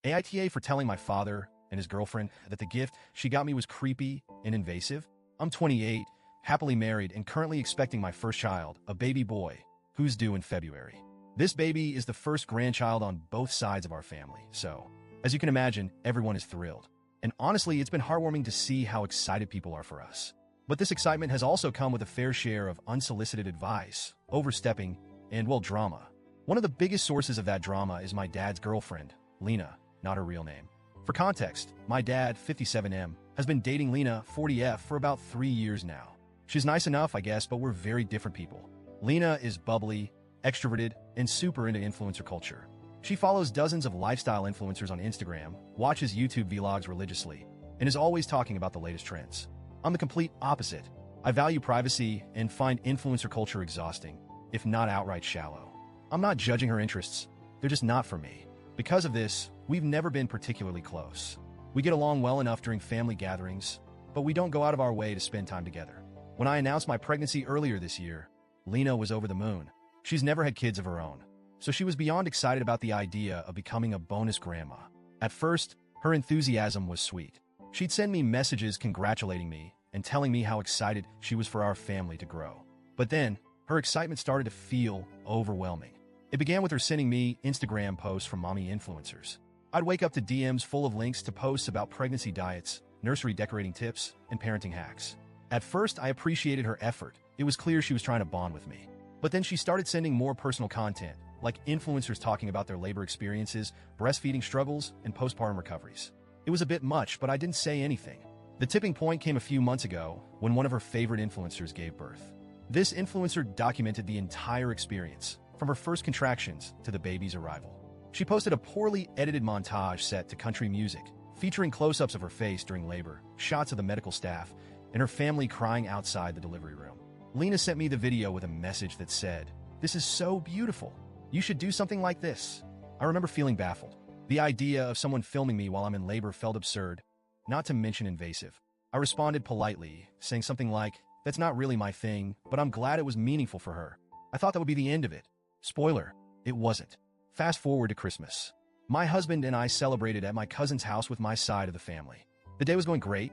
AITA for telling my father and his girlfriend that the gift she got me was creepy and invasive. I'm 28, happily married, and currently expecting my first child, a baby boy, who's due in February. This baby is the first grandchild on both sides of our family, so, as you can imagine, everyone is thrilled. And honestly, it's been heartwarming to see how excited people are for us. But this excitement has also come with a fair share of unsolicited advice, overstepping, and, well, drama. One of the biggest sources of that drama is my dad's girlfriend, Lena, not her real name. For context, my dad, 57M, has been dating Lena, 40F, for about 3 years now. She's nice enough, I guess, but we're very different people. Lena is bubbly, extroverted, and super into influencer culture. She follows dozens of lifestyle influencers on Instagram, watches YouTube vlogs religiously, and is always talking about the latest trends. I'm the complete opposite. I value privacy and find influencer culture exhausting, if not outright shallow. I'm not judging her interests. They're just not for me. Because of this, we've never been particularly close. We get along well enough during family gatherings, but we don't go out of our way to spend time together. When I announced my pregnancy earlier this year, Lena was over the moon. She's never had kids of her own, so she was beyond excited about the idea of becoming a bonus grandma. At first, her enthusiasm was sweet. She'd send me messages congratulating me and telling me how excited she was for our family to grow. But then, her excitement started to feel overwhelming. It began with her sending me Instagram posts from mommy influencers. I'd wake up to DMs full of links to posts about pregnancy diets, nursery decorating tips, and parenting hacks. At first, I appreciated her effort. It was clear she was trying to bond with me. But then she started sending more personal content, like influencers talking about their labor experiences, breastfeeding struggles, and postpartum recoveries. It was a bit much, but I didn't say anything. The tipping point came a few months ago when one of her favorite influencers gave birth. This influencer documented the entire experience, from her first contractions to the baby's arrival. She posted a poorly edited montage set to country music, featuring close-ups of her face during labor, shots of the medical staff, and her family crying outside the delivery room. Lena sent me the video with a message that said, "This is so beautiful. You should do something like this." I remember feeling baffled. The idea of someone filming me while I'm in labor felt absurd, not to mention invasive. I responded politely, saying something like, "That's not really my thing, but I'm glad it was meaningful for her." I thought that would be the end of it. Spoiler, it wasn't. Fast forward to Christmas. My husband and I celebrated at my cousin's house with my side of the family. The day was going great.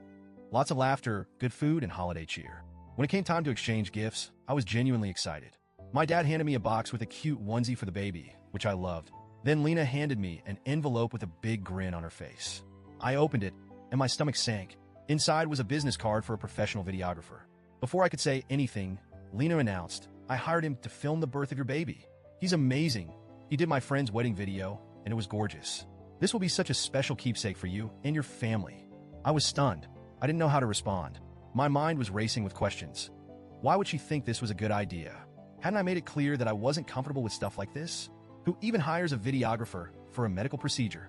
Lots of laughter, good food, and holiday cheer. When it came time to exchange gifts, I was genuinely excited. My dad handed me a box with a cute onesie for the baby, which I loved. Then Lena handed me an envelope with a big grin on her face. I opened it, and my stomach sank. Inside was a business card for a professional videographer. Before I could say anything, Lena announced, "I hired him to film the birth of your baby. He's amazing. He did my friend's wedding video, and it was gorgeous. This will be such a special keepsake for you and your family." I was stunned. I didn't know how to respond. My mind was racing with questions. Why would she think this was a good idea? Hadn't I made it clear that I wasn't comfortable with stuff like this? Who even hires a videographer for a medical procedure?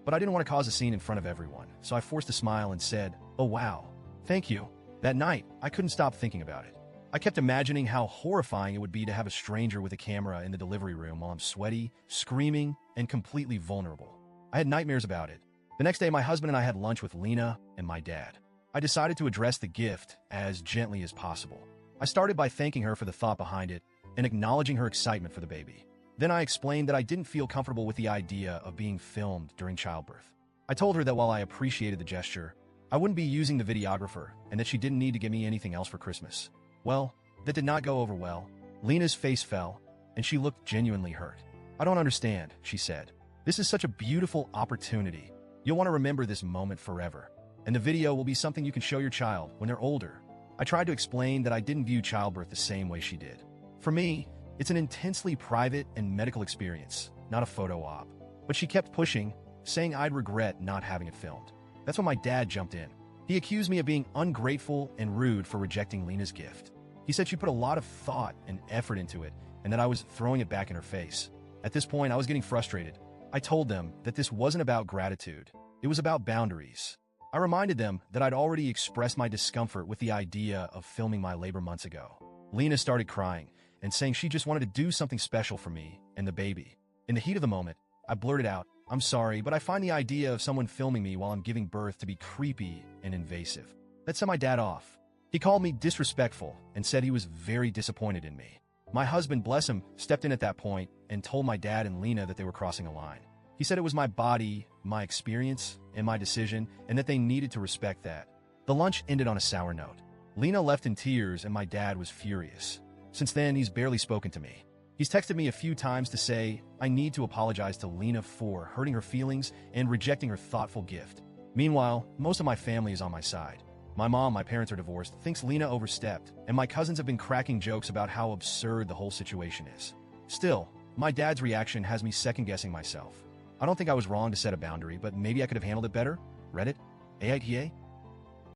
But I didn't want to cause a scene in front of everyone, so I forced a smile and said, "Oh wow, thank you." That night, I couldn't stop thinking about it. I kept imagining how horrifying it would be to have a stranger with a camera in the delivery room while I'm sweaty, screaming, and completely vulnerable. I had nightmares about it. The next day, my husband and I had lunch with Lena and my dad. I decided to address the gift as gently as possible. I started by thanking her for the thought behind it and acknowledging her excitement for the baby. Then I explained that I didn't feel comfortable with the idea of being filmed during childbirth. I told her that while I appreciated the gesture, I wouldn't be using the videographer and that she didn't need to give me anything else for Christmas. Well, that did not go over well. Lena's face fell, and she looked genuinely hurt. "I don't understand," she said. "This is such a beautiful opportunity. You'll want to remember this moment forever. And the video will be something you can show your child when they're older." I tried to explain that I didn't view childbirth the same way she did. For me, it's an intensely private and medical experience, not a photo op. But she kept pushing, saying I'd regret not having it filmed. That's when my dad jumped in. He accused me of being ungrateful and rude for rejecting Lena's gift. He said she put a lot of thought and effort into it, and that I was throwing it back in her face. At this point, I was getting frustrated. I told them that this wasn't about gratitude. It was about boundaries. I reminded them that I'd already expressed my discomfort with the idea of filming my labor months ago. Lena started crying and saying she just wanted to do something special for me and the baby. In the heat of the moment, I blurted out, "I'm sorry, but I find the idea of someone filming me while I'm giving birth to be creepy and invasive." That set my dad off. He called me disrespectful and said he was very disappointed in me. My husband, bless him, stepped in at that point and told my dad and Lena that they were crossing a line. He said it was my body, my experience, and my decision, and that they needed to respect that. The lunch ended on a sour note. Lena left in tears, and my dad was furious. Since then, he's barely spoken to me. He's texted me a few times to say I need to apologize to Lena for hurting her feelings and rejecting her thoughtful gift. Meanwhile, most of my family is on my side. My mom, my parents are divorced, thinks Lena overstepped, and my cousins have been cracking jokes about how absurd the whole situation is. Still, my dad's reaction has me second-guessing myself. I don't think I was wrong to set a boundary, but maybe I could have handled it better. Reddit, AITA,